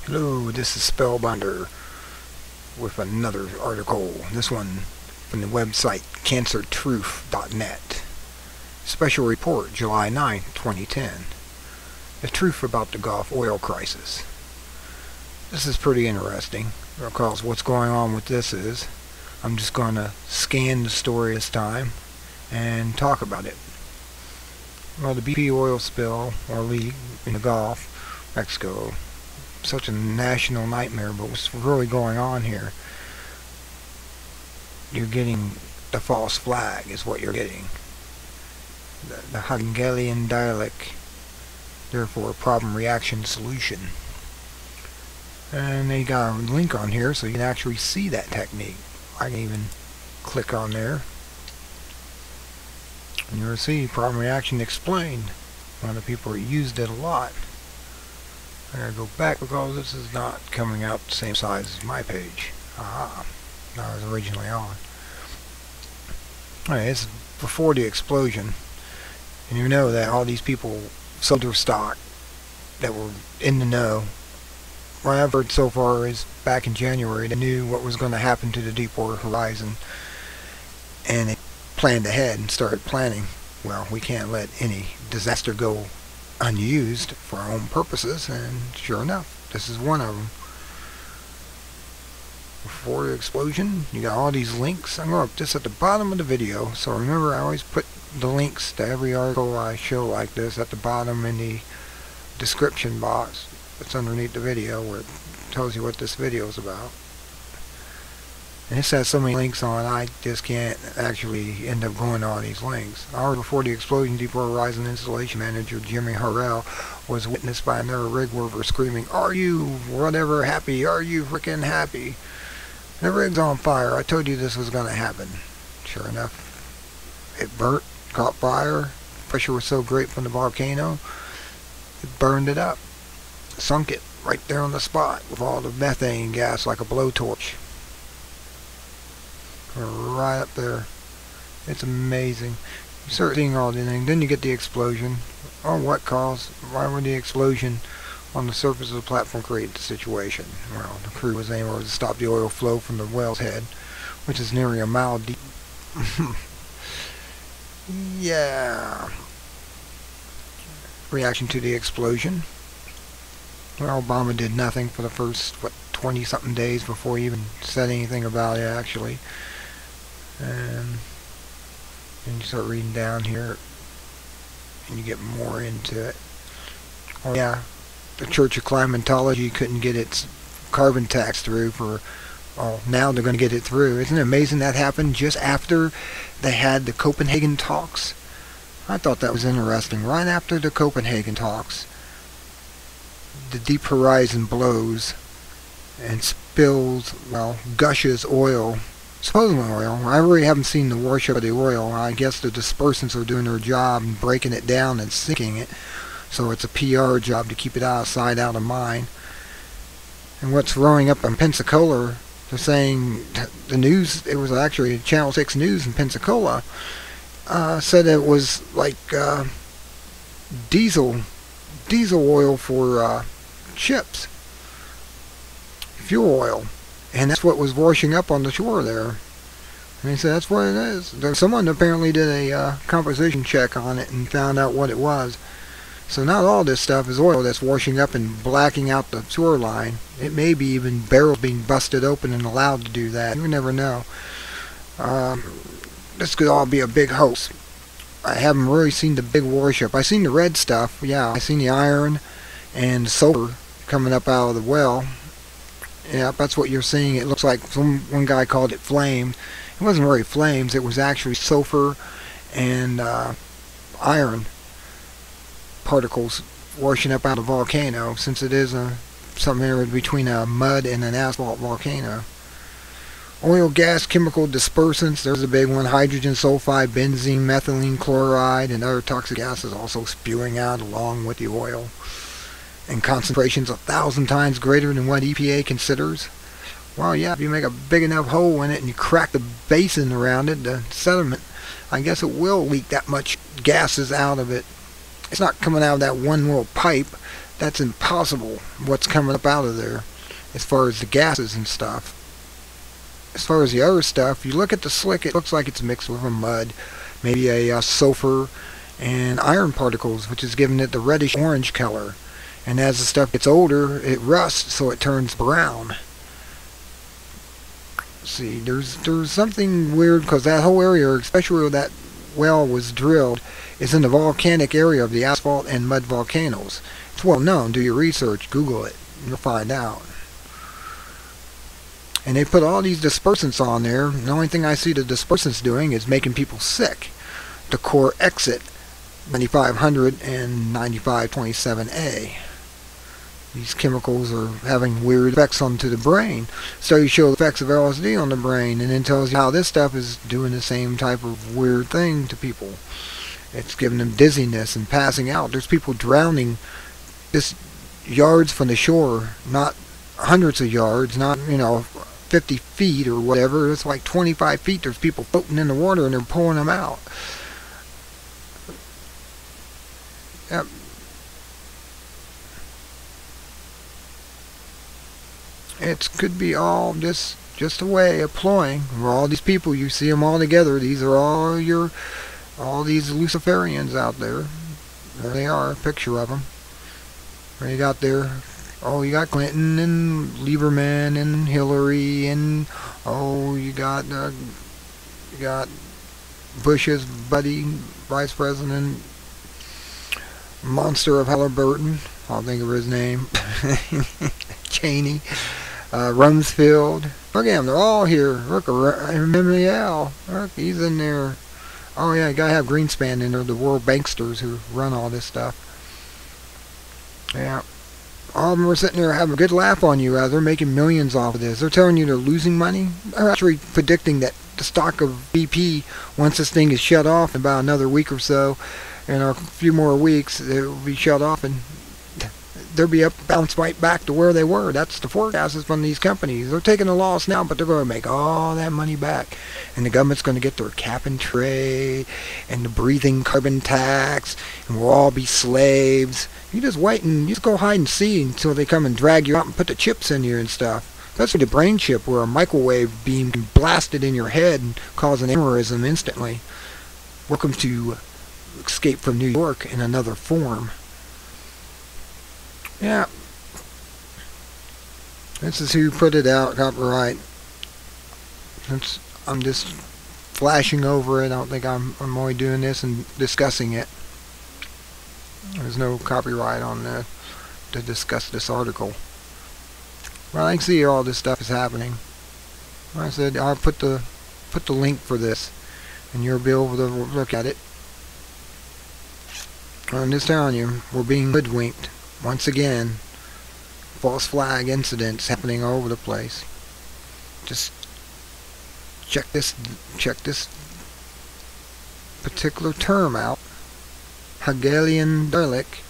Hello, this is Spellbinder with another article. This one from the website cancertruth.net. Special report, July 9, 2010. The truth about the Gulf oil crisis. This is pretty interesting because what's going on with this is I'm just going to scan the story this time and talk about it. Well, the BP oil spill or leak in the Gulf, Mexico, such a national nightmare, but what's really going on here, you're getting the false flag is what you're getting. The Hungarian dialect, therefore problem reaction solution. And they got a link on here so you can actually see that technique. I can even click on there and you'll see problem reaction explained. One of the people that used it a lot. I gotta go back because this is not coming out the same size as my page. Aha, I was originally on. Alright, this is before the explosion. And you know that all these people sold their stock that were in the know. What I've heard so far is back in January they knew what was going to happen to the Deepwater Horizon. And they planned ahead and started planning. Well, we can't let any disaster go unused for our own purposes, and sure enough, this is one of them. Before the explosion, you got all these links. I'm going to put this at the bottom of the video, so remember I always put the links to every article I show like this at the bottom in the description box that's underneath the video where it tells you what this video is about. And this has so many links on, I just can't actually end up going to all these links. Hours before the explosion, Deepwater Horizon installation manager Jimmy Harrell was witnessed by another rig worker screaming, "Are you whatever happy? Are you freaking happy? The rig's on fire. I told you this was going to happen." Sure enough, it burnt, caught fire. Pressure was so great from the volcano, it burned it up. Sunk it right there on the spot with all the methane gas like a blowtorch. Right up there. It's amazing. You start seeing all the things, then you get the explosion. Oh, what caused? Why would the explosion on the surface of the platform create the situation? Well, the crew was able to stop the oil flow from the well's head, which is nearly a mile deep. Yeah. Reaction to the explosion. Well, Obama did nothing for the first, 20-something days before he even said anything about it, actually. And then you start reading down here and you get more into it. Oh yeah, the Church of Climatology couldn't get its carbon tax through for, oh, now they're going to get it through. Isn't it amazing that happened just after they had the Copenhagen talks? I thought that was interesting. Right after the Copenhagen talks, the Deep Horizon blows and spills, well, gushes oil. Supposedly oil. I really haven't seen the wash of the oil. I guess the dispersants are doing their job and breaking it down and sinking it. So it's a PR job to keep it out of sight, out of mind. And what's rolling up in Pensacola, they're saying the news, it was actually Channel 6 News in Pensacola, said it was like diesel oil for ships. Fuel oil. And that's what was washing up on the shore there. And he said that's what it is. Someone apparently did a composition check on it and found out what it was. So not all this stuff is oil that's washing up and blacking out the shoreline. It may be even barrels being busted open and allowed to do that. You never know. This could all be a big hoax. I haven't really seen the big wash up. I've seen the red stuff. Yeah, I've seen the iron and sulfur coming up out of the well. Yeah, that's what you're seeing. It looks like one guy called it flames. It wasn't really flames. It was actually sulfur and iron particles washing up out of the volcano, since it is something between a mud and an asphalt volcano. Oil, gas, chemical dispersants. There's a big one. Hydrogen sulfide, benzene, methylene chloride, and other toxic gases also spewing out along with the oil. And concentrations 1,000 times greater than what EPA considers. Well, yeah, if you make a big enough hole in it and you crack the basin around it, the sediment, I guess it will leak that much gases out of it. It's not coming out of that one little pipe. that's impossible what's coming up out of there as far as the gases and stuff. As far as the other stuff, you look at the slick, it looks like it's mixed with a mud, maybe a sulfur and iron particles, which is giving it the reddish orange color. And as the stuff gets older, it rusts, so it turns brown. See, there's something weird, because that whole area, especially where that well was drilled, is in the volcanic area of the asphalt and mud volcanoes. It's well known. Do your research, Google it, and you'll find out. And they put all these dispersants on there. The only thing I see the dispersants doing is making people sick. The core exit 9500 and 9527A. These chemicals are having weird effects onto the brain. So you show the effects of LSD on the brain, and then tells you how this stuff is doing the same type of weird thing to people. It's giving them dizziness and passing out. There's people drowning just yards from the shore, not hundreds of yards, not, 50 feet or whatever. It's like 25 feet. There's people floating in the water and they're pulling them out. Yep. It could be all just a way of ploying. Where all these people, you see them all together. These are all these Luciferians out there. There they are, a picture of them. Where you got there. Oh, you got Clinton and Lieberman and Hillary and you got Bush's buddy, Vice President, monster of Halliburton. I'll think of his name. Cheney, Rumsfeld. Look at them, they're all here. Look, Al. Look, he's in there. Oh yeah, you gotta have Greenspan in there, the world banksters who run all this stuff. Yeah. All of them are sitting there having a good laugh on you as they're making millions off of this. They're telling you they're losing money. They're actually predicting that the stock of BP, once this thing is shut off in about another week or so, in a few more weeks, it will be shut off and they'll be bounced right back to where they were. That's the forecasts from these companies. They're taking a loss now, but they're going to make all that money back. And the government's going to get their cap and trade and the breathing carbon tax, and we'll all be slaves. You just wait and you just go hide and see until they come and drag you out and put the chips in you and stuff. That's for the brain chip, where a microwave beam can blast it in your head and cause an aneurysm instantly. Welcome to Escape from New York in another form. Yeah. This is who put it out, copyright. Since I'm just flashing over it, I don't think I'm only doing this and discussing it. There's no copyright on to discuss this article. Well, I can see all this stuff is happening. Like I said, I'll put the link for this, and you'll be able to look at it. I'm just telling you, we're being hoodwinked. Once again, false flag incidents happening all over the place. Just check this particular term out. Hegelian dialectic.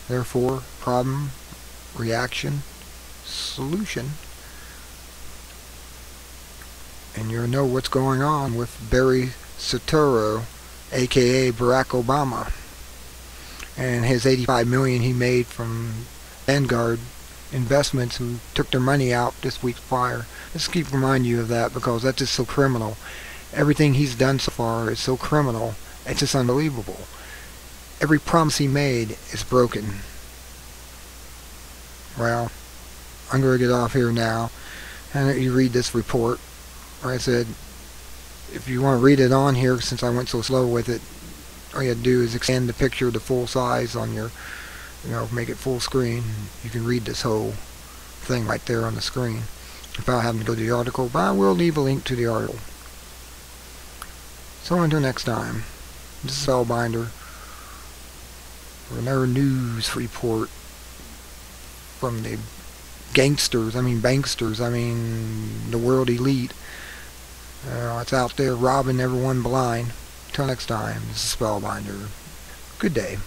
Therefore, problem, reaction, solution. And you'll know what's going on with Barry Soetoro, aka Barack Obama, and his $85 million he made from Vanguard investments, who took their money out this week prior. Just keep reminding you of that, because that's just so criminal. Everything he's done so far is so criminal, it's just unbelievable. Every promise he made is broken. Well, I'm going to get off here now and let you read this report. Like I said, if you want to read it on here, since I went so slow with it, all you have to do is extend the picture to full size on your, make it full screen. You can read this whole thing right there on the screen without having to go to the article, but I will leave a link to the article. So until next time, this is Spellbinder for another news report from the banksters, the world elite. It's out there robbing everyone blind. Till next time, this is Spellbinder. Good day.